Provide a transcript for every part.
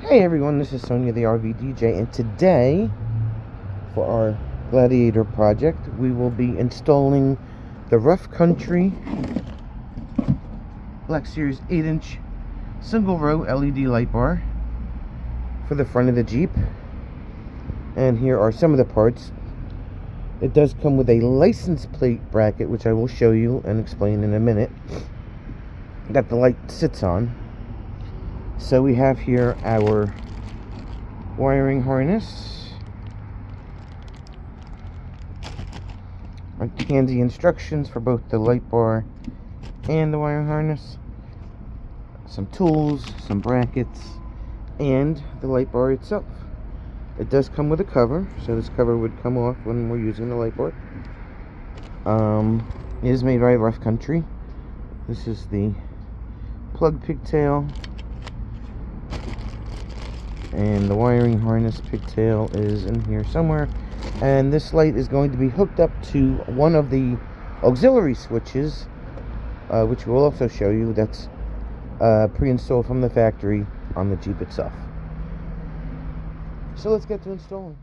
Hey everyone, this is Sonia the RV DJ, and today, for our Gladiator project, we will be installing the Rough Country Black Series 8-inch single row LED light bar for the front of the Jeep. And here are some of the parts. It does come with a license plate bracket, which I will show you and explain in a minute, that the light sits on. So we have here our wiring harness, our handy instructions for both the light bar and the wiring harness, some tools, some brackets, and the light bar itself. It does come with a cover, so this cover would come off when we're using the light bar. It is made by Rough Country. This is the plug pigtail, and the wiring harness pigtail is in here somewhere. And this light is going to be hooked up to one of the auxiliary switches, which we'll also show you, that's pre-installed from the factory on the Jeep itself. So let's get to installing.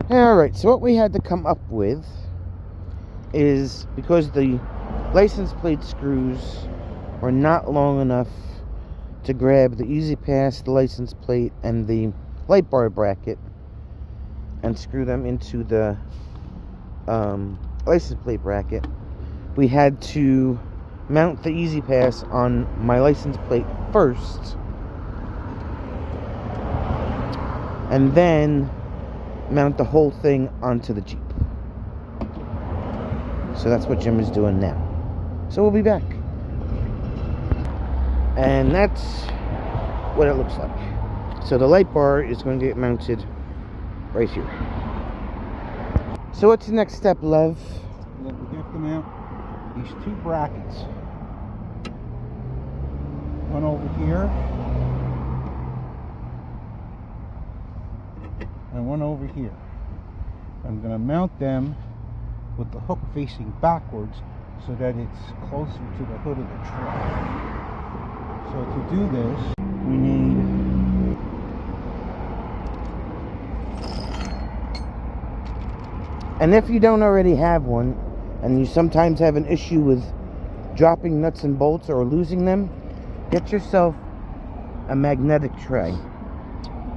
Alright, so what we had to come up with is, because the license plate screws are not long enough to grab the E-ZPass, the license plate, and the light bar bracket and screw them into the license plate bracket, we had to mount the E-ZPass on my license plate first, and then mount the whole thing onto the Jeep. So that's what Jim is doing now. So we'll be back. And that's what it looks like. So the light bar is going to get mounted right here. So what's the next step, Lev? We have to mount these two brackets. One over here and one over here. I'm going to mount them with the hook facing backwards so that it's closer to the hood of the truck. So to do this, we need and if you don't already have one, and you sometimes have an issue with dropping nuts and bolts or losing them, get yourself a magnetic tray,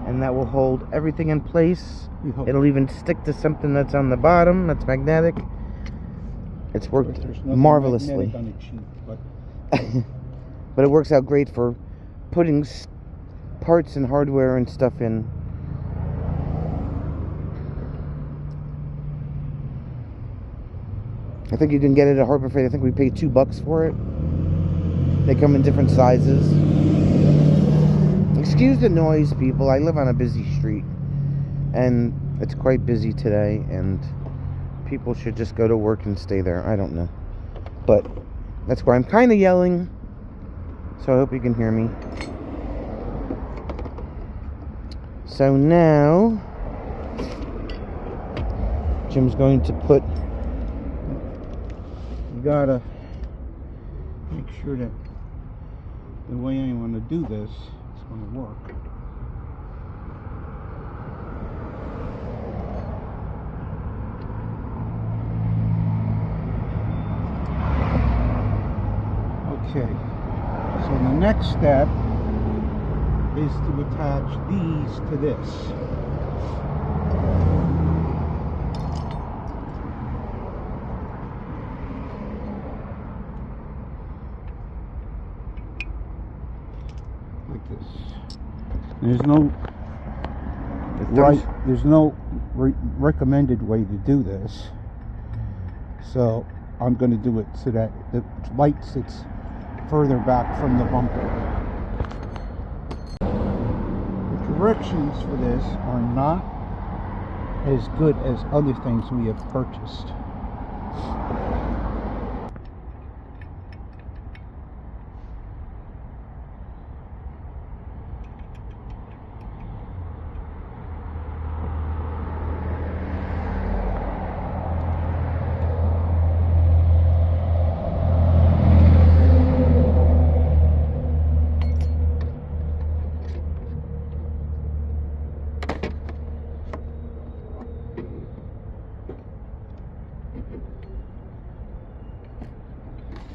and that will hold everything in place. It'll even stick to something that's on the bottom that's magnetic. It's worked marvelously. on the Jeep, but it works out great for putting parts and hardware and stuff in. I think you can get it at Harbor Freight. I think we paid $2 for it. They come in different sizes. Excuse the noise, people. I live on a busy street, and it's quite busy today, and people should just go to work and stay there. I don't know. But that's where I'm kind of yelling, so I hope you can hear me. So now Jim's going to put, you gotta make sure that the way I want to do this is going to work. Okay, so the next step is to attach these to this. Like this. There's no recommended way to do this, so I'm going to do it so that the light sits further back from the bumper. The directions for this are not as good as other things we have purchased.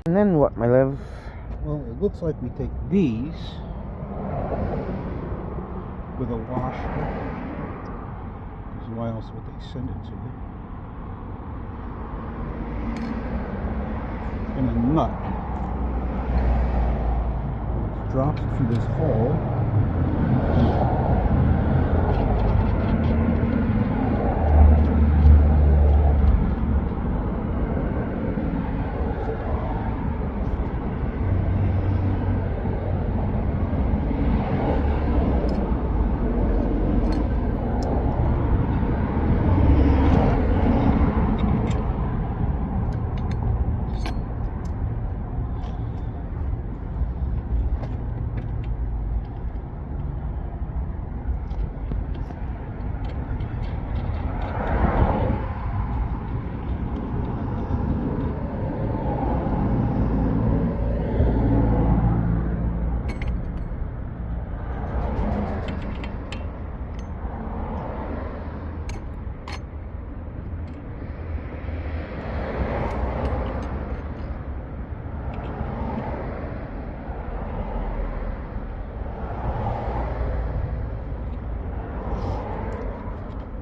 And then what, my love? Well, it looks like we take these with a washer. Because why else would they send it to you? And a nut. Drops it through this hole.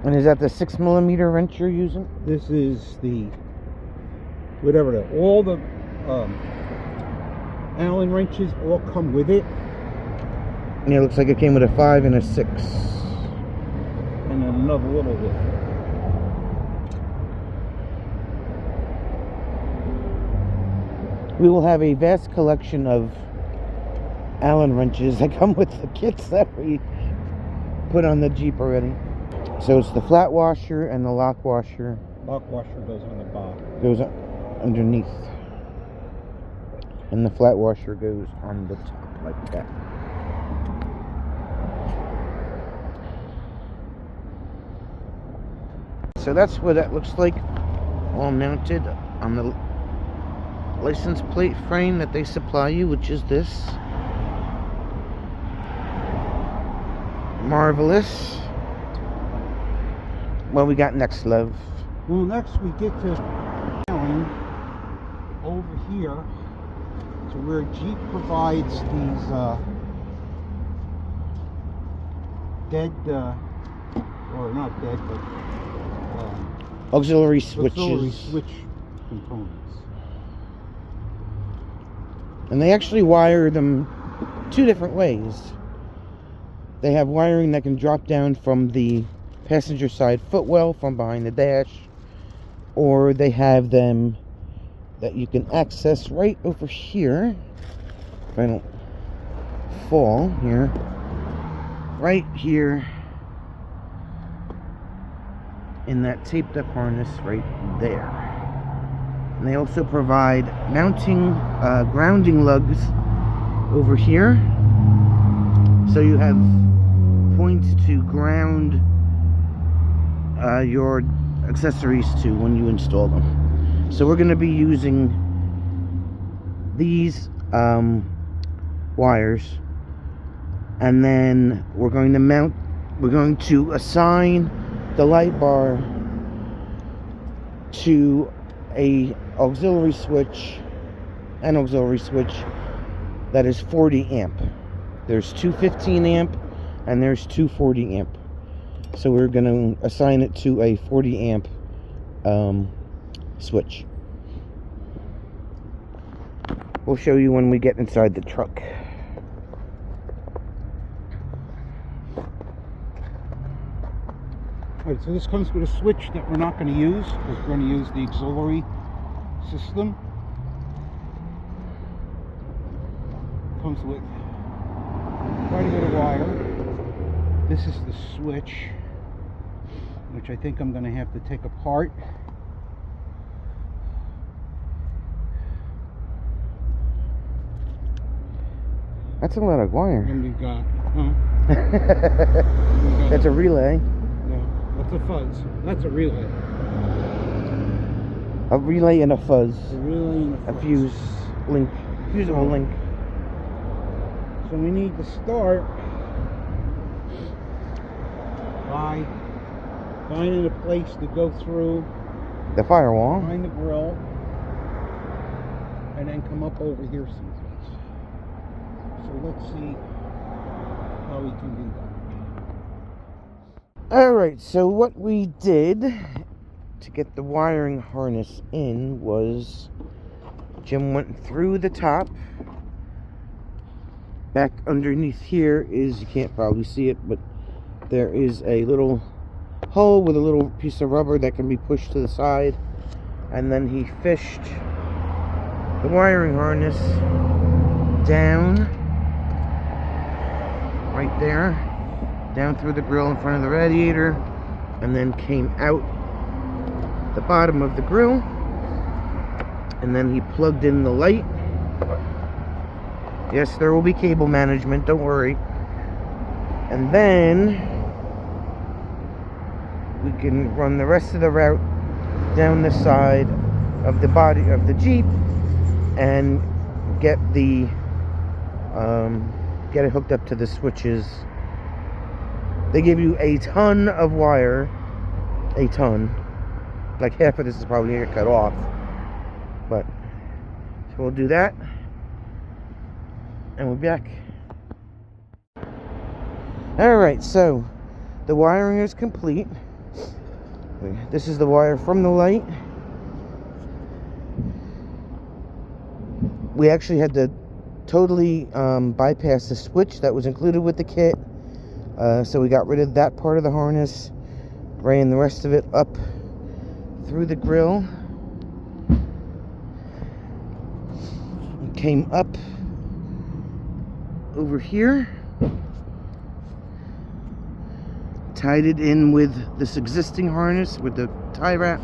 And is that the 6mm wrench you're using? This is the all the Allen wrenches all come with it, Yeah, it looks like it came with a 5 and a 6. and then another little bit. We will have a vast collection of Allen wrenches that come with the kits that we put on the Jeep already. So it's the flat washer and the lock washer. Lock washer goes on the bottom. Goes underneath. And the flat washer goes on the top like that. So that's what that looks like, all mounted on the license plate frame that they supply you, which is this. Marvelous. What we got next, love? Well, next we get to over here to where Jeep provides these dead, or not dead, but auxiliary switches. auxiliary switch components. And they actually wire them two different ways. They have wiring that can drop down from the passenger side footwell from behind the dash, or they have them that you can access right over here, if I don't fall here, right here in that taped up harness right there. And they also provide mounting grounding lugs over here, so you have points to ground your accessories to when you install them. So we're going to be using these wires, and then we're going to assign the light bar to an auxiliary switch that is 40 amp. There's two 15 amp and there's two 40 amp. So we're going to assign it to a 40 amp switch. We'll show you when we get inside the truck. Alright, so this comes with a switch that we're not going to use, because we're going to use the auxiliary system. Comes with quite a bit of wire. This is the switch, which I think I'm going to have to take apart. That's a lot of wire. And we've got, That's a relay. No, that's a fuzz. That's a relay. A relay and a fuzz. A relay and a A fuzz. fuse link. Fusible link. So we need to start by finding a place to go through The firewall. behind the grill and then come up over here someplace. So let's see how we can do that. Alright, so what we did to get the wiring harness in was Jim went through the top. Back underneath here is, you can't probably see it, but there is a little hole with a little piece of rubber that can be pushed to the side. And then he fished the wiring harness down right there, down through the grill in front of the radiator, and then came out the bottom of the grill, and then he plugged in the light. Yes, there will be cable management, don't worry. And then we can run the rest of the route down the side of the body of the Jeep and get it hooked up to the switches. They give you a ton of wire, a ton. Like half of this is probably gonna get cut off, but so we'll do that. And we'll be back. Alright, so the wiring is complete. This is the wire from the light. We actually had to totally bypass the switch that was included with the kit. So we got rid of that part of the harness, ran the rest of it up through the grill, came up over here, tied it in with this existing harness with the tie wrap.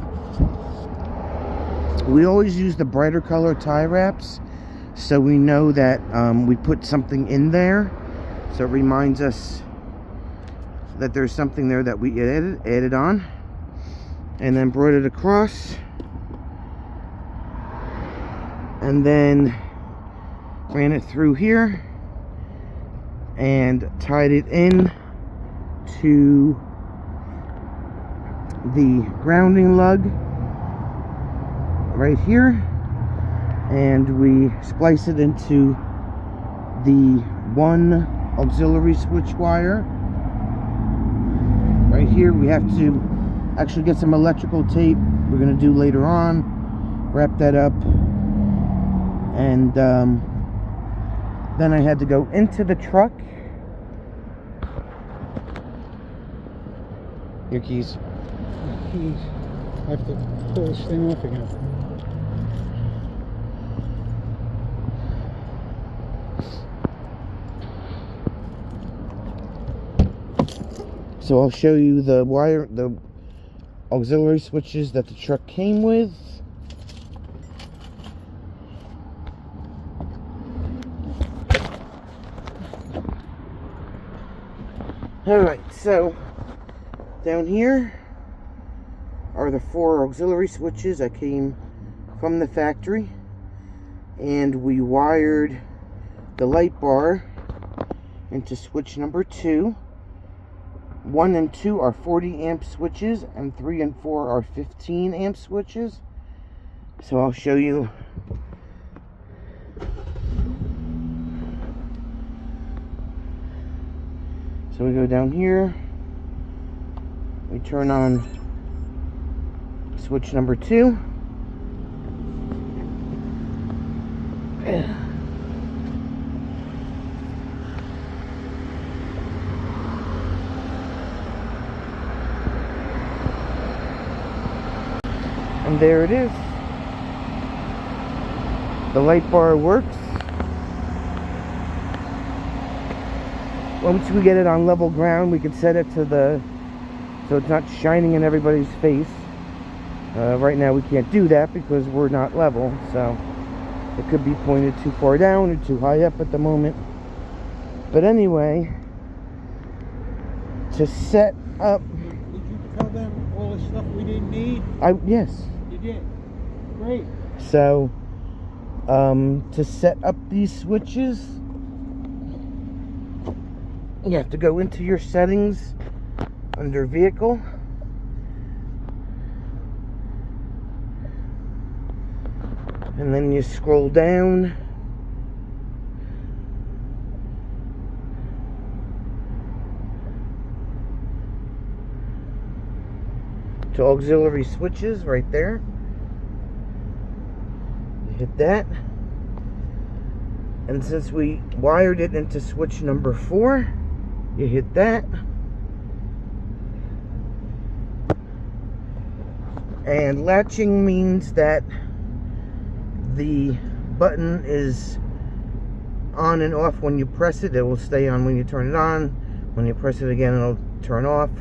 We always use the brighter color tie wraps so we know that we put something in there, so it reminds us that there's something there that we added on, and then brought it across, and then ran it through here and tied it in to the grounding lug right here, and we splice it into the one auxiliary switch wire right here. We have to actually get some electrical tape we're going to do later on, wrap that up, and then I had to go into the truck. Your keys. Keys. I have to pull this thing off again. So I'll show you the auxiliary switches that the truck came with. Alright, so down here are the 4 auxiliary switches that came from the factory, and we wired the light bar into switch number 2. 1 and 2 are 40 amp switches, and 3 and 4 are 15 amp switches. So I'll show you. So we go down here, we turn on switch number 2. And there it is. The light bar works. Once we get it on level ground, we can set it to so it's not shining in everybody's face. Right now we can't do that because we're not level, so it could be pointed too far down or too high up at the moment. But anyway, to set up... Did you tell them all the stuff we didn't need? Yes. You did. Great. So, to set up these switches, you have to go into your settings under vehicle, And then you scroll down. To auxiliary switches right there. You hit that. And since we wired it into switch number 4, you hit that. And latching means that the button is on and off when you press it. It will stay on when you turn it on. When you press it again, it'll turn off.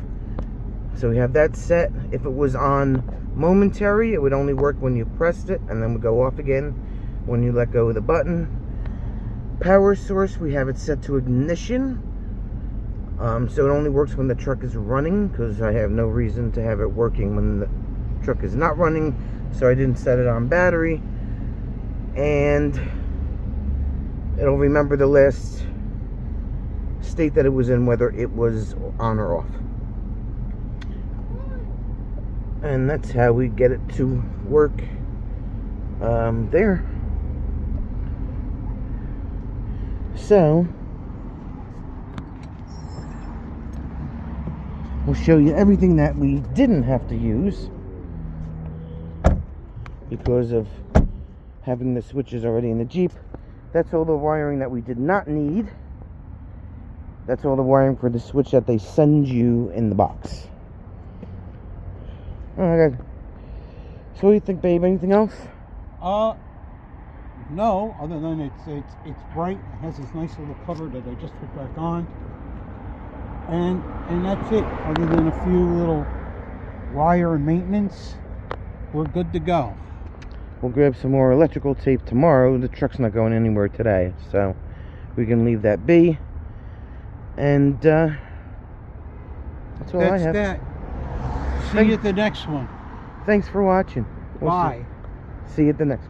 So we have that set. If it was on momentary, it would only work when you pressed it, and then would go off again when you let go of the button. Power source, we have it set to ignition. So it only works when the truck is running, because I have no reason to have it working when the truck is not running, so I didn't set it on battery. And it'll remember the last state that it was in, whether it was on or off. And that's how we get it to work there. So we'll show you everything that we didn't have to use because of having the switches already in the Jeep. That's all the wiring that we did not need. That's all the wiring for the switch that they send you in the box. Alright, guys. So what do you think, babe? Anything else? No, other than it's bright. It has this nice little cover that I just put back on. And that's it. Other than a few little wire and maintenance, we're good to go. We'll grab some more electrical tape tomorrow. The truck's not going anywhere today, so we can leave that be. And that's all I have. That's that. See you at the next one. Thanks for watching. Bye. See you at the next one.